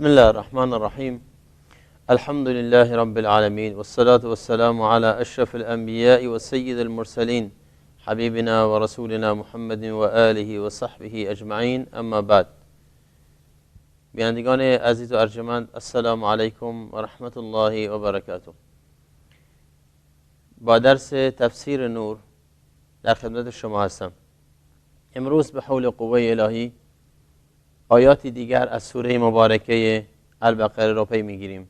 بسم الله الرحمن الرحيم. الحمد لله رب العالمين، والصلاة والسلام على أشرف الأنبياء وسيد المرسلين حبيبنا ورسولنا محمد وآله وصحبه أجمعين. اما بعد. بینندگان عزیز و ارجمند، السلام علیکم و رحمت الله و برکاته. با درس تفسیر نور در خدمت شما هستم. امروز به حول قوه الهی آیاتی دیگر از سوره مبارکه البقره را پی میگیریم.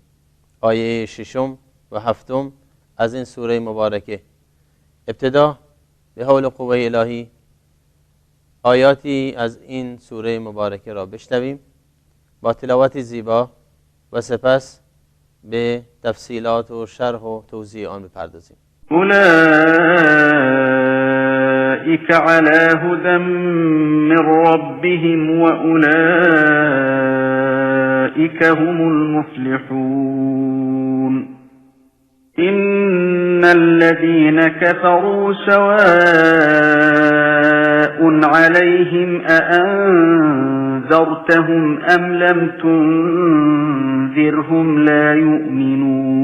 آیه 6 و 7 از این سوره مبارکه. ابتدا به حول قوه الهی آیاتی از این سوره مبارکه را بشنویم با تلاوت زیبا و سپس به تفصیلات و شرح و توضیح آن بپردازیم. أولئك على هدى من ربهم وأولئك هم المفلحون. إن الذين كفروا سواء عليهم أأنذرتهم أم لم تنذرهم لا يؤمنون.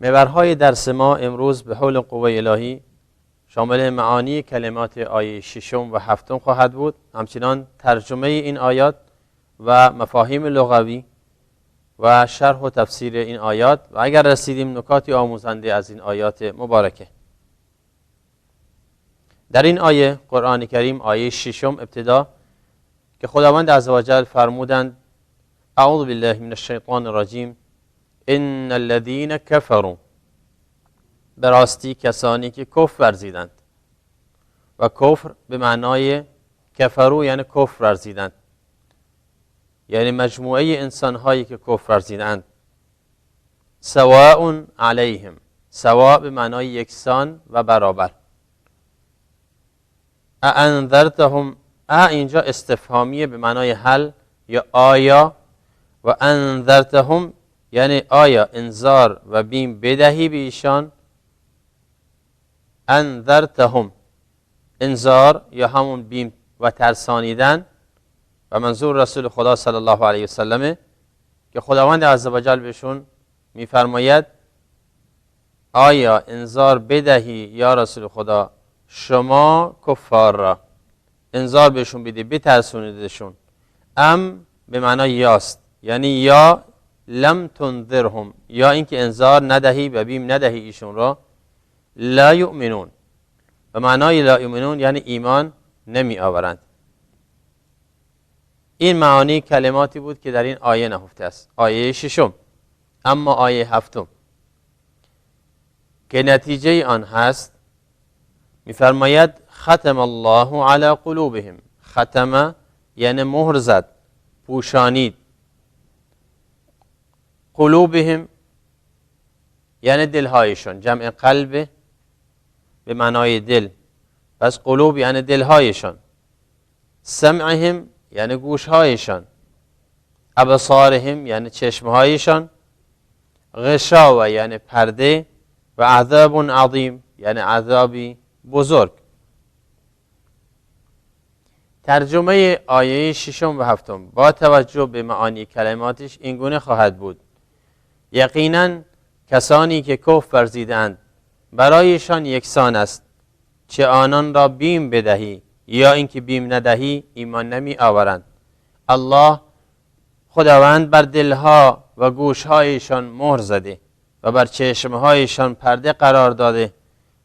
محورهای درس ما امروز به حول قوه الهی شامل معانی کلمات آیه 6 و 7 خواهد بود، همچنان ترجمه این آیات و مفاهیم لغوی و شرح و تفسیر این آیات و اگر رسیدیم نکاتی آموزنده از این آیات مبارکه. در این آیه قرآن کریم آیه 6 ابتدا که خداوند عزوجل فرمودند اعوذ بالله من الشیطان الرجیم ان الذين كفروا، به راستی کسانی که کفر ورزیدند، و کفر به معنای کفرو یعنی کفر ورزیدند، یعنی مجموعه انسان هایی که کفر ورزیدند. سواء علیهم، سواء به معنای یکسان و برابر. انذرتهم، اینجا استفهامیه به معنای هل یا آیا، و انذرتهم یعنی آیا انذار و بیم بدهی به ایشان. انذرتهم، انذار یا همون بیم و ترسانیدن، و منظور رسول خدا صلی الله علیه و سلم که خداوند عزوجل بهشون میفرماید آیا انذار بدهی یا رسول خدا شما کفار را، انذار بهشون بدی، بترسونیدشون. ام به معنای یاست، یعنی یا لم تنذرهم، یا اینکه انذار ندهی و بیم ندهی ایشون را. لا یؤمنون، به معنای لا یؤمنون یعنی ایمان نمی آورند. این معانی کلماتی بود که در این آیه نهفته است. آیه 6. اما آیه 7 که نتیجه آن هست میفرماید ختم الله علی قلوبهم. ختم یعنی مهر زد، پوشانید. قلوبهم یعنی دلهایشان، جمع قلب به معنای دل، پس قلوب یعنی دلهایشان. سمعهم یعنی گوشهایشان. ابصارهم یعنی چشمهایشان. غشاوه یعنی پرده، و عذاب عظیم یعنی عذابی بزرگ. ترجمه آیه 6 و 7 با توجه به معانی کلماتش اینگونه خواهد بود: یقینا کسانی که کفر ورزیدند برایشان یکسان است، چه آنان را بیم بدهی یا اینکه بیم ندهی ایمان نمی آورند. الله خداوند بر دلها و گوشهایشان مهر زده و بر چشمهایشان پرده قرار داده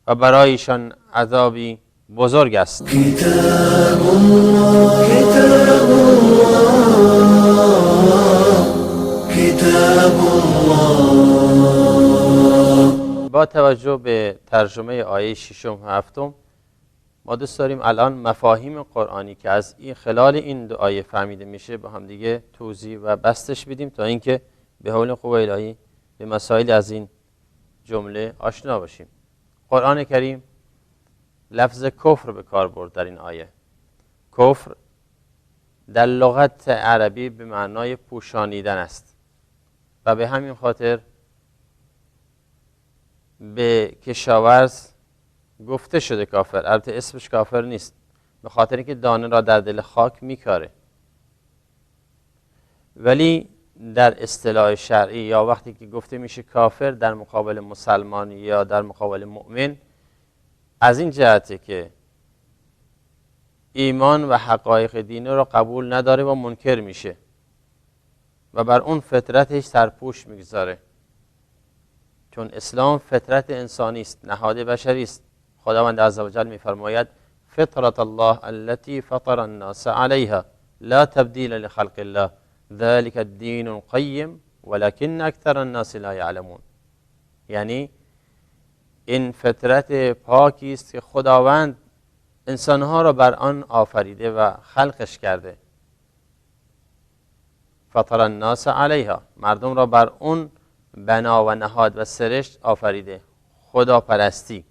و برایشان عذابی بزرگ است. کتاب الله کتاب الله کتاب الله. با توجه به ترجمه آیه 6 و 7 ما دوست داریم الان مفاهیم قرآنی که از این خلال این دو آیه فهمیده میشه با هم دیگه توضیح و بستش بدیم تا اینکه به حول قوه الهی به مسائل از این جمله آشنا باشیم. قرآن کریم لفظ کفر به کار برد در این آیه. کفر در لغت عربی به معنای پوشانیدن است و به همین خاطر به کشاورز گفته شده کافر. البته اسمش کافر نیست، به خاطر اینکه دانه را در دل خاک میکاره. ولی در اصطلاح شرعی یا وقتی که گفته میشه کافر در مقابل مسلمان یا در مقابل مؤمن، از این جهته که ایمان و حقایق دینی را قبول نداره و منکر میشه و بر اون فطرتش سرپوش میگذاره، چون اسلام فطرت انسانی است، نهاد بشری است. خداوند عزوجل میفرماید فطرت الله التي فطر الناس عليها لا تبدیل لخلق الله ذلك الدین القیم ولكن اکثر الناس لا يعلمون. یعنی این فطرت پاکی است که خداوند انسانها را بر آن آفریده و خلقش کرده. فطر الناس علیها، مردم را بر اون بنا و نهاد و سرشت آفریده، خدا پرستی.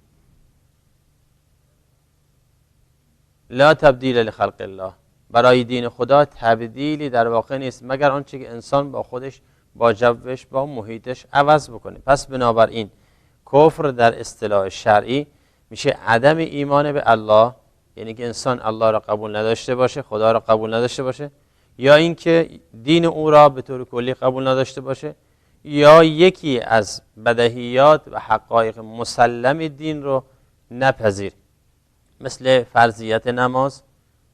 لا تبدیل لخلق الله، برای دین خدا تبدیلی در واقع نیست مگر آنچه که انسان با خودش، با جوش، با محیطش عوض بکنه. پس بنابراین کفر در اصطلاح شرعی میشه عدم ایمان به الله، یعنی که انسان الله را قبول نداشته باشه، خدا را قبول نداشته باشه، یا اینکه دین او را به طور کلی قبول نداشته باشه، یا یکی از بدیهیات و حقایق مسلم دین رو نپذیر، مثل فرضیت نماز،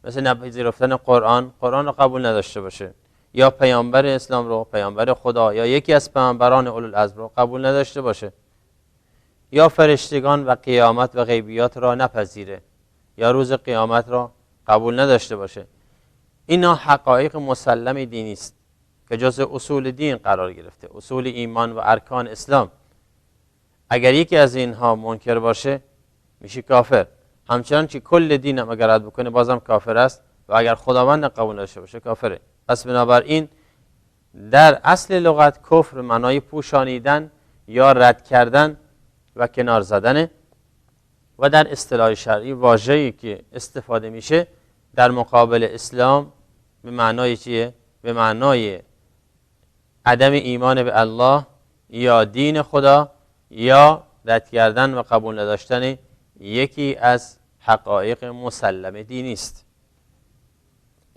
مثل نپذیرفتن قرآن را قبول نداشته باشه، یا پیامبر اسلام رو، پیامبر خدا یا یکی از پیامبران اولوالعزم رو قبول نداشته باشه، یا فرشتگان و قیامت و غیبیات را نپذیره، یا روز قیامت را قبول نداشته باشه. اینا حقایق مسلم دینی است که جزء اصول دین قرار گرفته، اصول ایمان و ارکان اسلام. اگر یکی از اینها منکر باشه میشه کافر، همچنان که کل دین هم اگر رد بکنه بازم کافر است و اگر خداوند قبول نداشته باشه کافره. پس بنابراین در اصل لغت کفر معنای پوشانیدن یا رد کردن و کنار زدنه، و در اصطلاح شرعی واژه‌ای که استفاده میشه در مقابل اسلام به معنای چیه؟ به معنای عدم ایمان به الله یا دین خدا یا رد کردن و قبول نداشتن یکی از حقایق مسلم دینی است.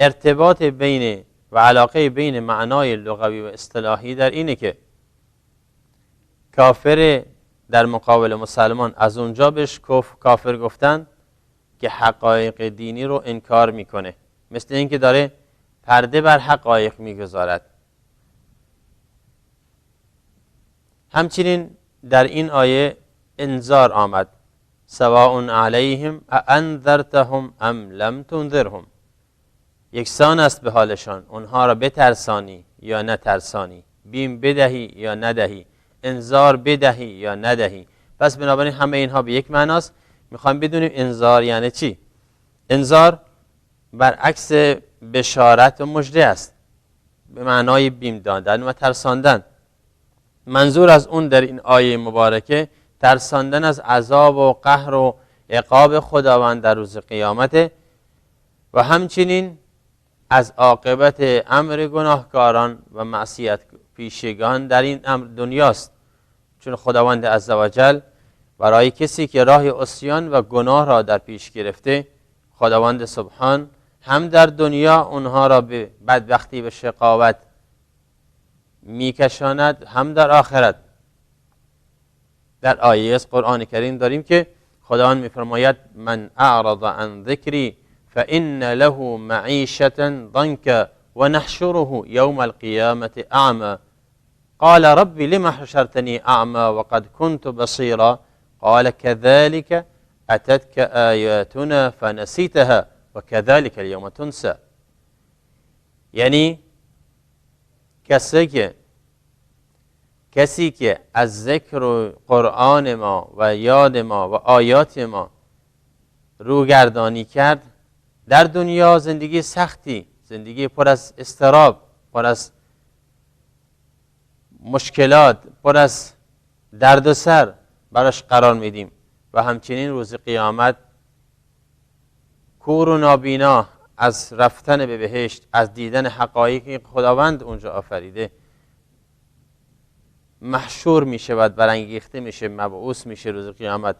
ارتباط بین و علاقه بین معنای لغوی و اصطلاحی در اینه که کافر در مقابل مسلمان از اونجا بهش کافر گفتن که حقایق دینی رو انکار میکنه، مثل اینکه داره پرده بر حقایق میگذارد. همچنین در این آیه انذار آمد، سواء علیهم اانذرتهم ام لم تنذرهم، یکسان است به حالشان اونها را بترسانی یا نترسانی، بیم بدهی یا ندهی، انذار بدهی یا ندهی. پس بنابراین همه اینها به یک معناست. میخوایم بدونیم انذار یعنی چی. انذار برعکس بشارت و مژده است، به معنای بیم دادن و ترساندن. منظور از اون در این آیه مبارکه ترساندن از عذاب و قهر و عقاب خداوند در روز قیامت و همچنین از عاقبت امر گناهکاران و معصیت پیشگان در این امر دنیاست، چون خداوند عزوجل برای کسی که راه عصیان و گناه را در پیش گرفته، خداوند سبحان هم در دنیا اونها را به بدبختی و شقاوت میکشاند، هم در آخرت. در آیه از قرآن کریم داریم که خداوند میفرماید من اعرض عن ذکری فإن له معیشة ضنکا ونحشره یوم القیامة اعما قال رب لم حشرتني اعما وقد كنت بصيرا قال كذلك اتتك آیاتنا فنسیتها وكذلك اليوم تنسى. یعنی کسی که از ذکر و قرآن ما و یاد ما و آیات ما روگردانی کرد، در دنیا زندگی سختی، زندگی پر از اضطراب، پر از مشکلات، پر از درد و سر براش قرار میدیم و همچنین روز قیامت کور و نابینا از رفتن به بهشت، از دیدن حقایقی خداوند اونجا آفریده محشور می شود، برانگیخته میشه، مبعوث میشه روز قیامت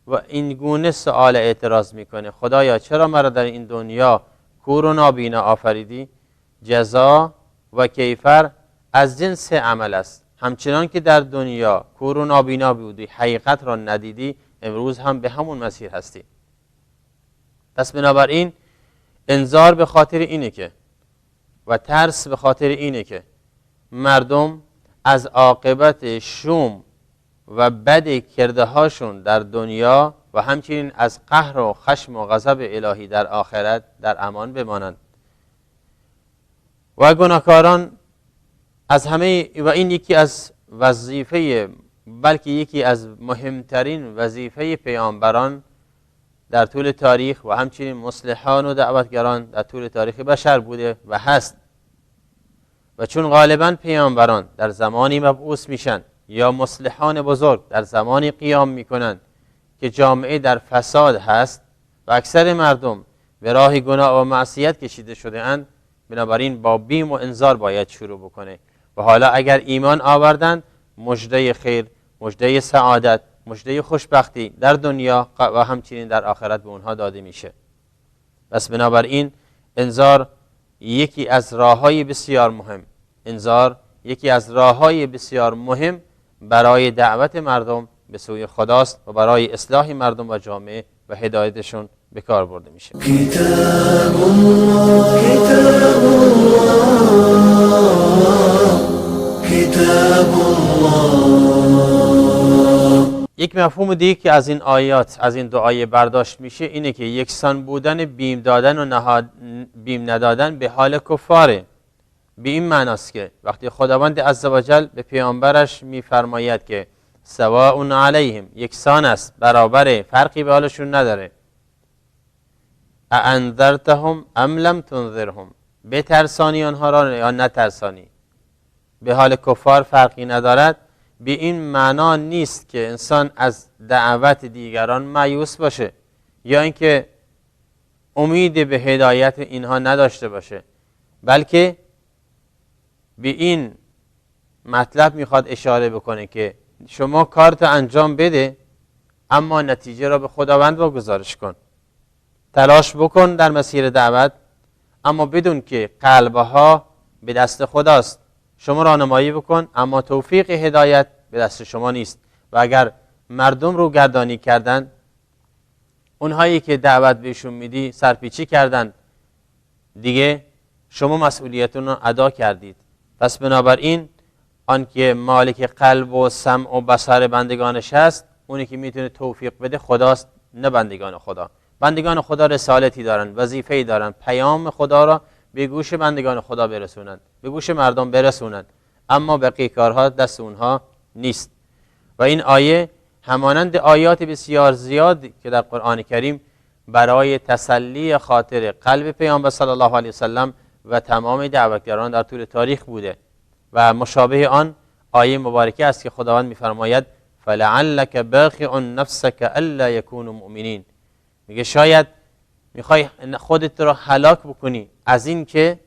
و این گونه سوال اعتراض میکنه خدایا چرا مرا در این دنیا کور و نابینا آفریدی؟ جزا و کیفر از جنس عمل است. همچنان که در دنیا کور و نابینا بودی، حقیقت را ندیدی، امروز هم به همون مسیر هستی. پس بنابراین انذار به خاطر اینه که و ترس به خاطر اینه که مردم از عاقبت شوم و بد کرده هاشون در دنیا و همچنین از قهر و خشم و غضب الهی در آخرت در امان بمانند. و گناهکاران از همه، و این یکی از وظیفه، بلکه یکی از مهمترین وظیفه پیامبران در طول تاریخ و همچنین مصلحان و دعوتگران در طول تاریخ بشر بوده و هست. و چون غالبا پیامبران در زمانی مبعوث میشن یا مصلحان بزرگ در زمانی قیام میکنن که جامعه در فساد هست و اکثر مردم به راه گناه و معصیت کشیده شده اند، بنابراین با بیم و انذار باید شروع بکنه. و حالا اگر ایمان آوردند، مژده خیر، مژده سعادت، مژده خوشبختی در دنیا و همچنین در آخرت به اونها داده میشه. پس بنابراین انذار یکی از راههای بسیار مهم، انذار یکی از راههای بسیار مهم برای دعوت مردم به سوی خداست و برای اصلاح مردم و جامعه و هدایتشون به کار برده میشه. كتاب الله كتاب الله. یک مفهوم دیگه که از این آیات، از این دعای برداشت میشه اینه که یکسان بودن بیم دادن و بیم ندادن به حال کفاره. به این معناست که وقتی خداوند عزوجل به پیامبرش میفرماید که سواء علیهم، یکسان است، برابره، فرقی به حالشون نداره، اانذرتهم ام لم تنذرهم، بترسانی آنها را یا نترسانی، به حال کفار فرقی ندارد. به این معنا نیست که انسان از دعوت دیگران مایوس باشه یا اینکه امید به هدایت اینها نداشته باشه، بلکه به این مطلب میخواد اشاره بکنه که شما کارت انجام بده، اما نتیجه را به خداوند واگذارش کن. تلاش بکن در مسیر دعوت، اما بدون که قلبها به دست خداست. شما راهنمایی بکن، اما توفیق هدایت به دست شما نیست. و اگر مردم رو گردانی کردن، اونهایی که دعوت بهشون میدی سرپیچی کردن، دیگه شما مسئولیتون رو ادا کردید. پس بنابراین آنکه مالک قلب و سمع و بصر بندگانش هست، اونی که میتونه توفیق بده خداست، نه بندگان خدا. بندگان خدا رسالتی دارن، وظیفه‌ای دارن، پیام خدا را به گوش بندگان خدا برسونن، به گوش مردم برسونن، اما بقیه کارها دست اونها نیست. و این آیه همانند آیات بسیار زیاد که در قرآن کریم برای تسلی خاطر قلب پیامبر صلی الله علیه وسلم و تمام دعوتگران در طول تاریخ بوده. و مشابه آن آیه مبارکه است که خداوند میفرماید فلعلک باخع نفسک الا یکونوا مؤمنین. میگه شاید میخوای خودت رو هلاک بکنی از این که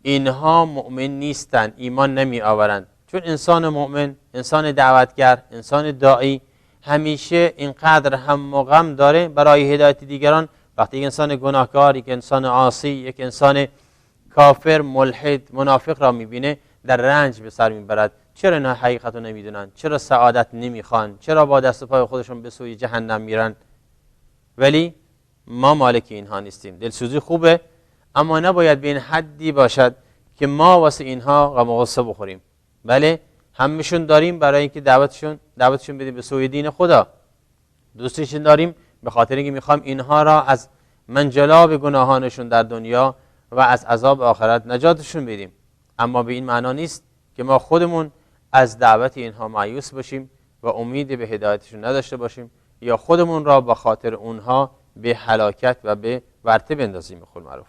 اینها مؤمن نیستن، ایمان نمی آورند. چون انسان مؤمن، انسان دعوتگر، انسان داعی همیشه اینقدر هم و غم داره برای هدایت دیگران. وقتی یک انسان گناهکار، یک انسان عاصی، یک انسان کافر، ملحد، منافق را میبینه، در رنج به سر میبرد. چرا اینا حقیقت رو نمیدونن؟ چرا سعادت نمیخوان؟ چرا با دست پای خودشون به سوی جهنم میرن؟ ولی ما مالک اینها نیستیم. دلسوزی خوبه، اما نباید به این حدی باشد که ما واسه اینها غم و غصه بخوریم. بله همشون داریم برای اینکه دعوتشون بدیم به سوی دین خدا. دوستشون داریم به خاطر اینکه میخوام اینها را از منجلاب گناهانشون در دنیا و از عذاب آخرت نجاتشون بدیم. اما به این معنا نیست که ما خودمون از دعوت اینها مایوس باشیم و امید به هدایتشون نداشته باشیم یا خودمون را به خاطر اونها به هلاکت و به ورطه بندازیم. به قول معروف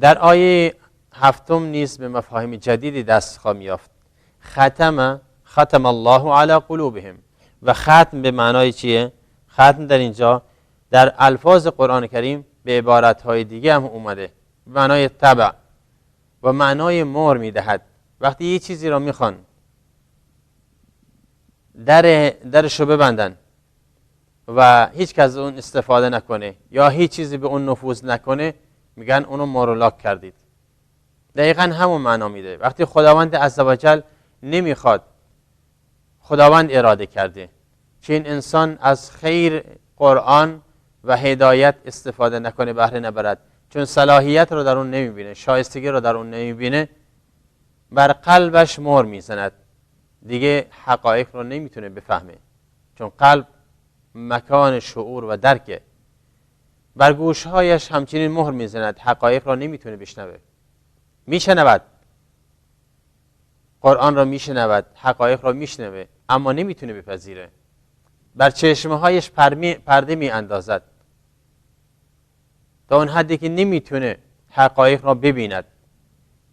در آیه 7 نیز به مفاهیم جدیدی دست خواهم یافت. ختم الله علی قلوبهم. و ختم به معنای چیه؟ ختم در اینجا در الفاظ قرآن کریم به عبارتهای دیگه هم اومده، به معنای تبع و معنای مهر میدهد. وقتی یه چیزی را میخوان درشو ببندن و هیچ کس اون استفاده نکنه یا هیچ چیزی به اون نفوذ نکنه، میگن اونو مورولاک کردید. دقیقا همون معنا میده. وقتی خداوند عزوجل نمیخواد، خداوند اراده کرده که این انسان از خیر قرآن و هدایت استفاده نکنه، بهره نبرد، چون صلاحیت رو در اون نمیبینه، شایستگی رو در اون نمیبینه، بر قلبش مهر میزند، دیگه حقایق رو نمیتونه بفهمه، چون قلب مکان شعور و درکه. بر گوشهایش همچنین مهر میزند، حقایق را نمیتونه بشنوه. میشنود، قرآن را میشنود، حقایق را میشنوه، اما نمیتونه بپذیره. بر چشمهایش پرده میاندازد تا اون حدی که نمیتونه حقایق را ببیند.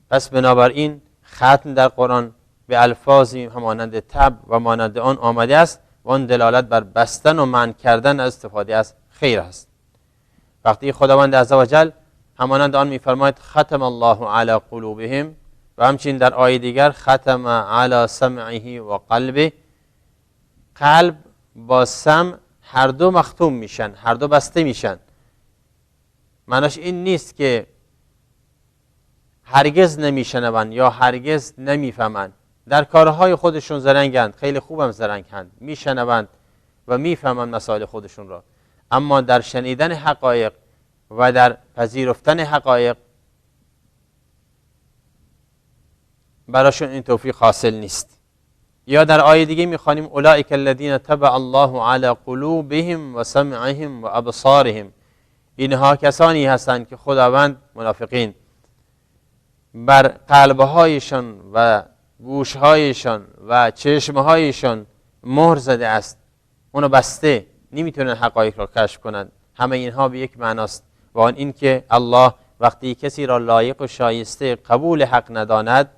پس بنابراین ختم در قرآن به الفاظی همانند تب و مانند آن آمده است و آن دلالت بر بستن و منع کردن از استفاده از خیر است. وقتی خداوند عزوجل همانند آن میفرماید ختم الله علی قلوبهم، و همچنین در آیه دیگر ختم علی سمعه و قلبه، قلب با سمع هر دو مختوم میشن، هر دو بسته میشن. معناش این نیست که هرگز نمیشنون یا هرگز نمیفهمند. در کارهای خودشون زرنگند، خیلی خوبم زرنگند، میشنوند و میفهمند مسائل خودشون را، اما در شنیدن حقایق و در پذیرفتن حقایق براشون این توفیق حاصل نیست. یا در آیه دیگه میخوانیم اولئک الذین طبع الله علی قلوبهم و سمعهم و ابصارهم، اینها کسانی هستند که خداوند، منافقین، بر قلبهایشان و گوشهایشان و چشمهایشان مهر زده است، اونو بسته، نمیتونن حقایق را کشف کنند. همه اینها به یک معناست، و آن این که الله وقتی کسی را لایق و شایسته قبول حق نداند،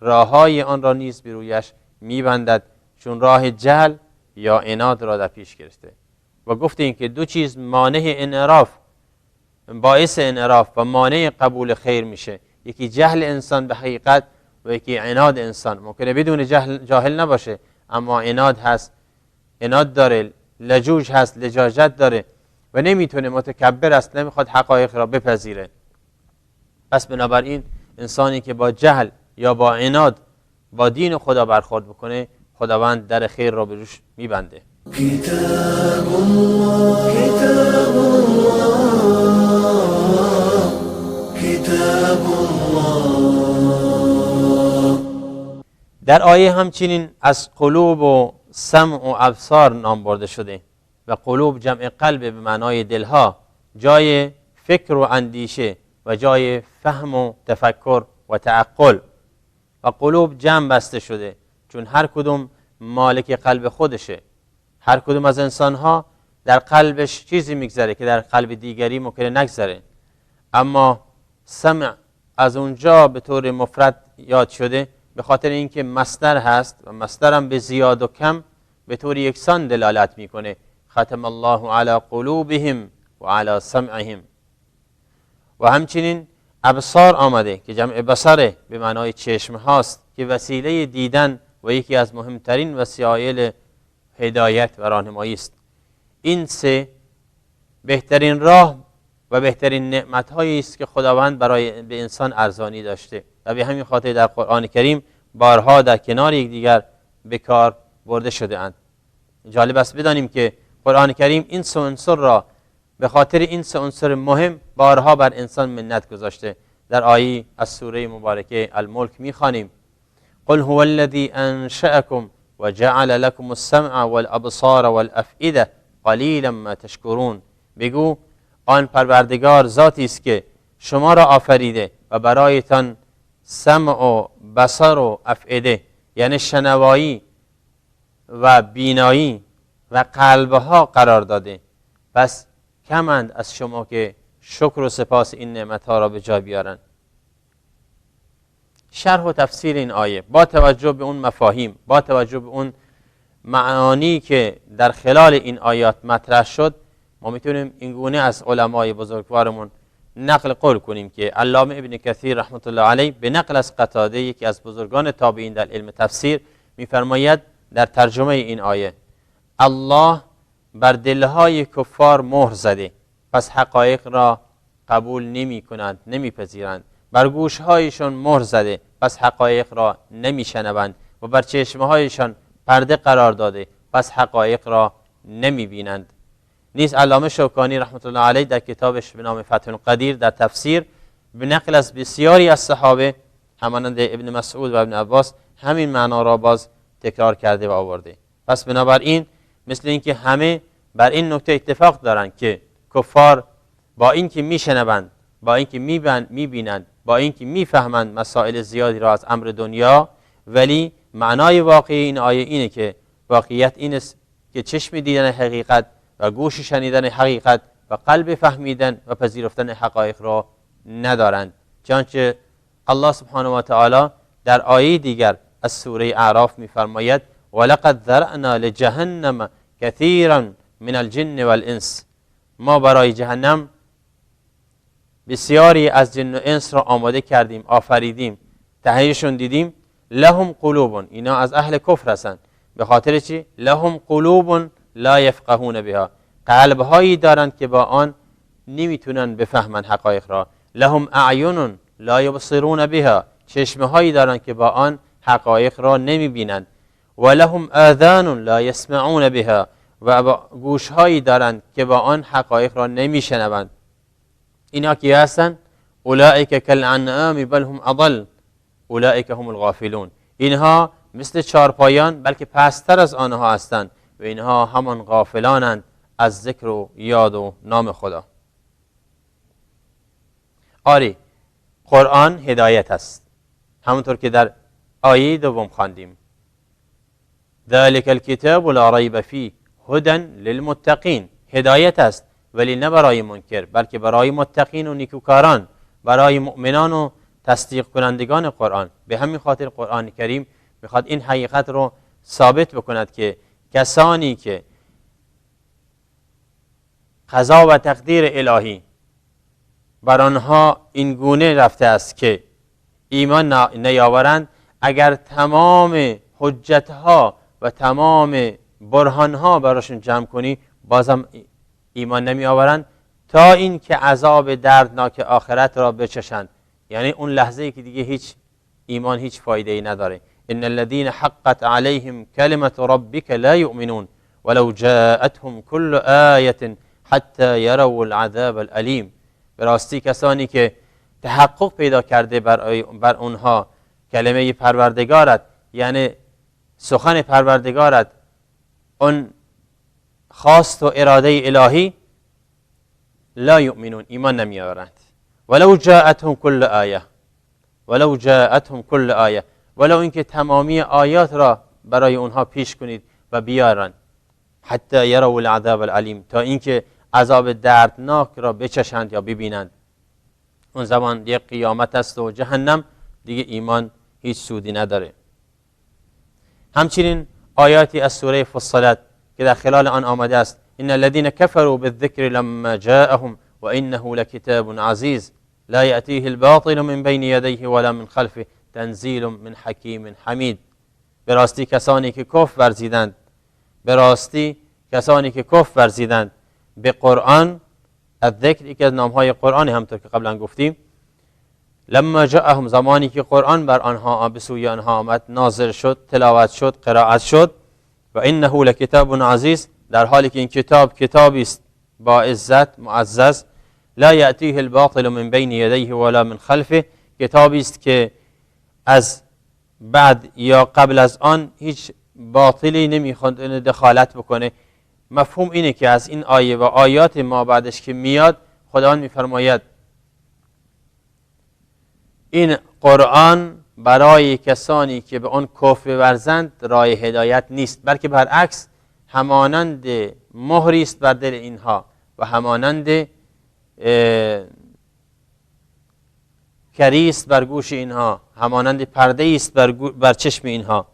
راههای آن را نیز به رویش میبندد، چون راه جهل یا عناد را در پیش گرفته. و گفتیم که دو چیز مانع انحراف، باعث انحراف و مانع قبول خیر میشه، یکی جهل انسان به حقیقت و یکی عناد انسان. ممکنه بدون جاهل نباشه، اما عناد هست، عناد داره، لجوج هست، لجاجت داره و نمیتونه، متکبر است، نمیخواد حقایق را بپذیره. پس بنابراین انسانی که با جهل یا با عناد با دین خدا برخورد بکنه، خداوند در خیر را به روش میبنده. كتاب الله كتاب الله كتاب الله. در آیه همچنین از قلوب و سمع و ابصار نام برده شده و قلوب جمع قلب به معنای دلها، جای فکر و اندیشه و جای فهم و تفکر و تعقل، و قلوب جمع بسته شده چون هر کدوم مالک قلب خودشه. هر کدوم از انسانها در قلبش چیزی میگذره که در قلب دیگری ممکنه نگذره، اما سمع از اونجا به طور مفرد یاد شده به خاطر اینکه مصدر هست و مصدر هم به زیاد و کم به طور یکسان دلالت میکنه. ختم الله علی قلوبهم و علی سمعهم. و همچنین ابصار آمده که جمع بصره به معنای چشم هاست که وسیله دیدن و یکی از مهمترین وسایل هدایت و راهنمایی است. این سه بهترین راه و بهترین نعمت هایی است که خداوند برای به انسان ارزانی داشته و به همین خاطر در قرآن کریم بارها در کنار یکدیگر به کار برده شده اند. جالب است بدانیم که قرآن کریم این سه عنصر را به خاطر این سه عنصر مهم بارها بر انسان منت گذاشته. در آیه از سوره مبارکه الملک میخوانیم قل هو الذی انشأکم و جعل لكم السمع والابصار والافئده قلیلا ما تشکرون. بگو آن پروردگار ذاتی است که شما را آفریده و برایتان سمع و بصر و افئده، یعنی شنوایی و بینایی و قلبها قرار داده، پس کمند از شما که شکر و سپاس این نعمتها را به جا بیارن. شرح و تفسیر این آیه با توجه به اون مفاهیم، با توجه به اون معانی که در خلال این آیات مطرح شد، ما میتونیم اینگونه از علمای بزرگوارمون نقل قول کنیم که علامه ابن کثیر رحمت الله علیه به نقل از قتاده، یکی از بزرگان تابعین در علم تفسیر، میفرماید در ترجمه این آیه الله بر دلهای کفار مهر زده، پس حقایق را قبول نمی کنند، نمیپذیرند. بر گوشهایشان مهر زده، پس حقایق را نمیشنوند، و بر چشمهایشان پرده قرار داده، پس حقایق را نمیبینند. نیز علامه شوکانی رحمت الله علیه در کتابش به نام فتح القدیر در تفسیر به نقل از بسیاری از صحابه همانند ابن مسعود و ابن عباس همین معنا را باز تکرار کرده و آورده. پس بنابراین مثل اینکه همه بر این نکته اتفاق دارند که کفار با اینکه میشنوند، با اینکه میبینند، با اینکه میفهمند مسائل زیادی را از امر دنیا، ولی معنای واقعی این آیه اینه که واقعیت این است که چشم دیدن حقیقت و گوش شنیدن حقیقت و قلب فهمیدن و پذیرفتن حقایق را ندارند. چنانچه الله سبحانه و تعالی در آیه دیگر از سوره اعراف میفرماید ولقد ذرأنا لجهنم كثيرا من الجن والانس، ما برای جهنم بسیاری از جن و انس را آماده کردیم، آفریدیم، تهیهشون دیدیم. لهم قلوب، اینا از اهل کفر هستند. به خاطر چی؟ لهم قلوب لا یفقهون بها، قلبهایی دارند که با آن نمیتونن بفهمن حقایق را. لهم اعین لا یبصرون بها، چشمهایی دارند که با آن حقایق را نمیبینند. و لهم آذان لا یسمعون بها، و گوشهایی دارند که با آن حقایق را نمیشنوند. اینا کی هستند؟ اولئک کالانعام بل هم اضل اولئک هم الغافلون، اینها مثل چارپایان بلکه پستر از آنها هستند و اینها همان غافلانند از ذکر و یاد و نام خدا. آری قرآن هدایت است، همونطور که در آیه دوم خواندیم ذلک الکتاب لا ریب فیه هدی للمتقین، هدایت است ولی نه برای منکر بلکه برای متقین و نیکوکاران، برای مؤمنان و تصدیق کنندگان قرآن. به همین خاطر قرآن کریم میخواد این حقیقت رو ثابت بکند که کسانی که قضا و تقدیر الهی بر آنها این گونه رفته است که ایمان نیاورند، اگر تمام حجتها و تمام برهانها براشون جمع کنی بازم ایمان نمی آورند، تا این که عذاب دردناک آخرت را بچشند. یعنی اون لحظه ای که دیگه هیچ ایمان هیچ فایده ای نداره. ان الذين حقت عليهم كلمة ربك لا يؤمنون ولو جاءتهم كل آية حتى يروا العذاب الأليم. به راستی کسانی که تحقق پیدا کرده بر اونها کلمه پروردگارت، یعنی سخن پروردگارت، اون خواست و اراده الهی، لا یؤمنون، ایمان نمی آورند. ولو جاءتهم كل آیه، ولو جاءتهم كل آیه، ولو اینکه تمامی آیات را برای اونها پیش کنید و بیارن، حتی یروا العذاب العلیم، تا اینکه عذاب دردناک را بچشند یا ببینند. اون زمان دیگه قیامت است و جهنم دیگه ایمان هیچ سودی نداره. همچنین آیاتی از سوره فصلت که در خلال آن آمده است ان الذين كفروا بالذكر لما جاءهم وانه لكتاب عزيز لا يأتيه الباطل من بين يديه ولا من خلفه تنزيل من حكيم حميد. به راستی کسانی که کفر ورزیدند، به راستی کسانی که کفر ورزیدند به قرآن، الذکر یکی از نامهای قرآن همطور که قبلا گفتیم، لما جاءهم، زمانی که قرآن بر آنها به سوی آنها آمد، نازل شد، تلاوت شد، قرائت شد، و انه لکتاب عزیز، در حالی که این کتاب کتابی است با عزت معزز، لا یأتیه الباطل من بین یدیه ولا من خلفه، کتابی است که از بعد یا قبل از آن هیچ باطلی نمیخواد دخالت بکنه. مفهوم اینه که از این آیه و آیات ما بعدش که میاد خداوند میفرماید این قرآن برای کسانی که به آن کفر ورزند راه هدایت نیست، بلکه برعکس همانند مهری است بر دل اینها و همانند کری است بر گوش اینها، همانند پرده است بر چشم اینها.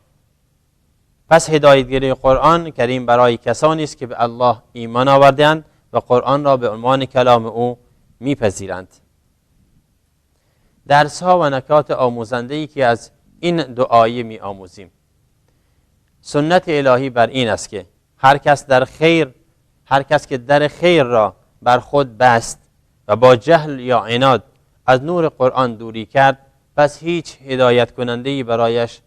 پس هدایتگیری قرآن کریم برای کسانی است که به الله ایمان آوردند و قرآن را به عنوان کلام او میپذیرند. درس ها و نکات آموزنده ای که از این دو آیه می آموزیم. سنت الهی بر این است که هر کس که در خیر را بر خود بست و با جهل یا عناد از نور قرآن دوری کرد، پس هیچ هدایت کننده‌ای برایش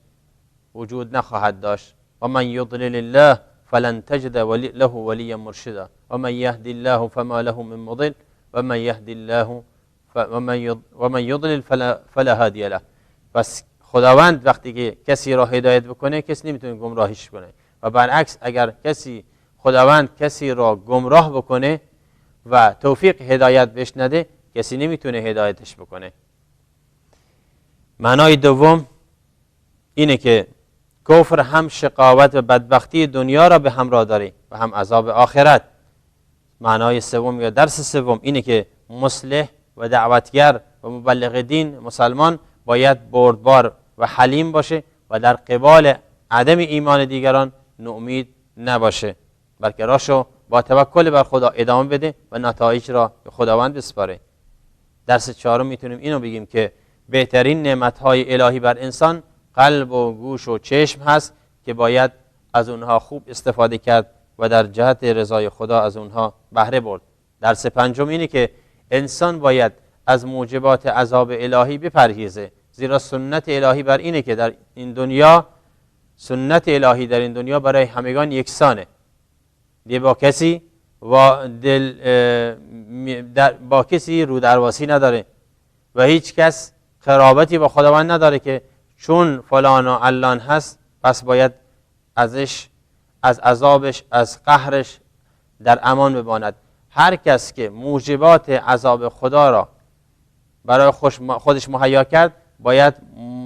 وجود نخواهد داشت. و من یضلل الله فلن تجد له ولیا مرشدا و من یهدی الله فما له من مضل و من یهدی الله و من یضلل فلا هادی له. پس خداوند وقتی که کسی را هدایت بکنه کسی نمیتونه گمراهش کنه، و برعکس اگر خداوند کسی را گمراه بکنه و توفیق هدایت بهش نده، کسی نمیتونه هدایتش بکنه. معنای دوم اینه که کفر هم شقاوت و بدبختی دنیا را به همراه داره و هم عذاب آخرت. معنای سوم یا درس سوم اینه که مصلح و دعوتگر و مبلغ دین مسلمان باید بردبار و حلیم باشه و در قبال عدم ایمان دیگران نومید نباشه، بلکه راشو با توکل بر خدا ادامه بده و نتایج را به خداوند بسپاره. درس چهارم میتونیم اینو بگیم که بهترین نعمت‌های الهی بر انسان قلب و گوش و چشم هست که باید از اونها خوب استفاده کرد و در جهت رضای خدا از اونها بهره برد. درس پنجم اینه که انسان باید از موجبات عذاب الهی بپرهیزه، زیرا سنت الهی بر اینه که در این دنیا سنت الهی در این دنیا برای همگان یکسانه. با کسی رو درواسی نداره و هیچ کس قرابتی با خداوند نداره که چون فلان و علان هست پس باید ازش، از عذابش، از قهرش در امان بماند. هر کس که موجبات عذاب خدا را برای خودش مهیا کرد باید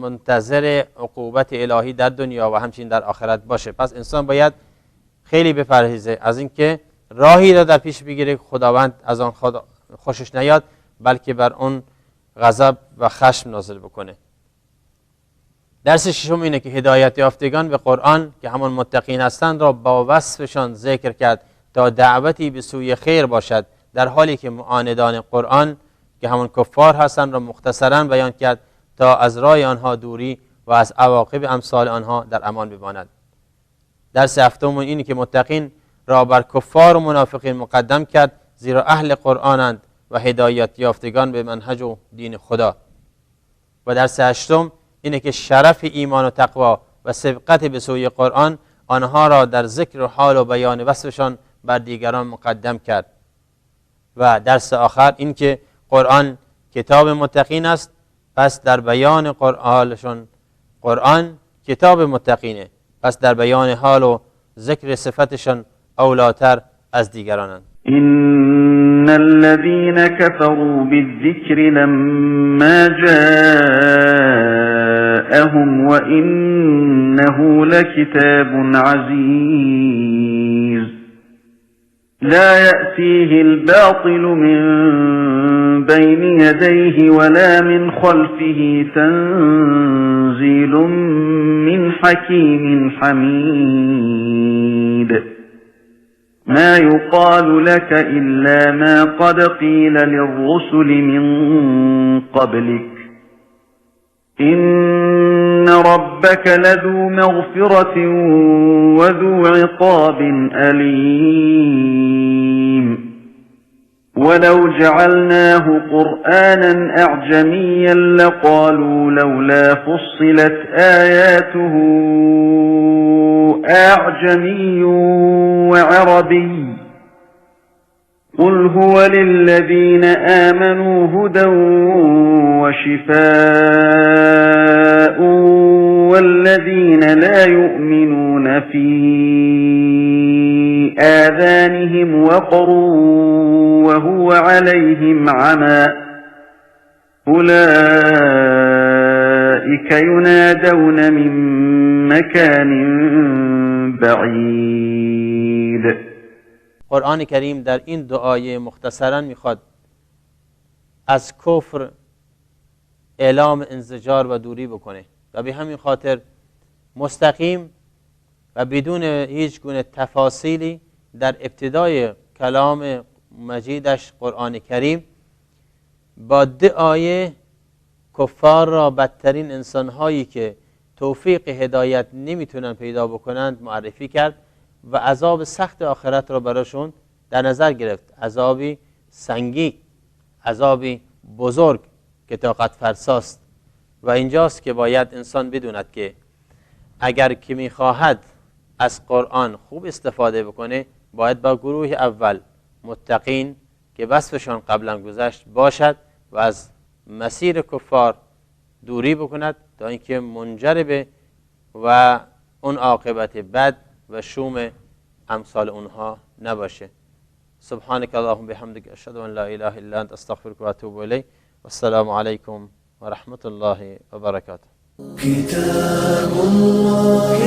منتظر عقوبت الهی در دنیا و همچنین در آخرت باشه. پس انسان باید خیلی بپرهیزه از اینکه راهی را در پیش بگیره که خداوند از آن خوشش نیاد، بلکه بر اون غضب و خشم نازل بکنه. درس ششم اینه که هدایت یافتگان به قرآن که همان متقین هستند را با وصفشان ذکر کرد تا دعوتی به سوی خیر باشد، در حالی که معاندان قرآن که همان کفار هستند را مختصرا بیان کرد تا از راه آنها دوری و از عواقب امثال آنها در امان بماند. درس هفتم اینه که متقین را بر کفار و منافقین مقدم کرد، زیرا اهل قرآنند و هدایت یافتگان به منهج و دین خدا. و درس هشتم اینه که شرف ایمان و تقوا و سبقت به سوی قرآن آنها را در ذکر و حال و بیان وصفشان بر دیگران مقدم کرد. و درس آخر این که قرآن کتاب متقین است، پس در بیان قرآن کتاب متقینه، پس در بیان حال و ذکر صفتشان اولاتر از دیگرانند. إن الذين كفروا بالذكر لما جاءهم وإنه لكتاب عزيز لا يأتيه الباطل من بين يديه ولا من خلفه تنزيل من حكيم حميد ما يقال لك إلا ما قد قيل للرسل من قبلك إن ربك لذو مغفرة وذو عقاب أليم ولو جعلناه قرآنا أعجميا لقالوا لولا فصلت آياته أعجمي وعربي قل هو للذين آمنوا هدى وشفاء والذين لا يؤمنون في آذانهم وقر وهو عليهم عمى أولئك ينادون من مكان بعيد. قرآن کریم در این دو آیه مختصرا میخواد از کفر اعلام انزجار و دوری بکنه و به همین خاطر مستقیم و بدون هیچ گونه تفاصیلی در ابتدای کلام مجیدش قرآن کریم با دو آیه کفار را بدترین انسانهایی که توفیق هدایت نمیتونن پیدا بکنند معرفی کرد و عذاب سخت آخرت را براشون در نظر گرفت. عذابی سنگی، عذابی بزرگ که طاقت فرساست. و اینجاست که باید انسان بدوند که اگر که میخواهد از قرآن خوب استفاده بکنه باید با گروه اول متقین که وصفشان قبلا گذشت باشد و از مسیر کفار دوری بکند تا اینکه منجر به و اون عاقبت بد و شوم امثال اونها نباشه. سبحانك اللهم بحمدك اشهد ان لا اله الا انت استغفرك واتوب اليك والسلام عليكم ورحمة الله وبركاته. كتاب الله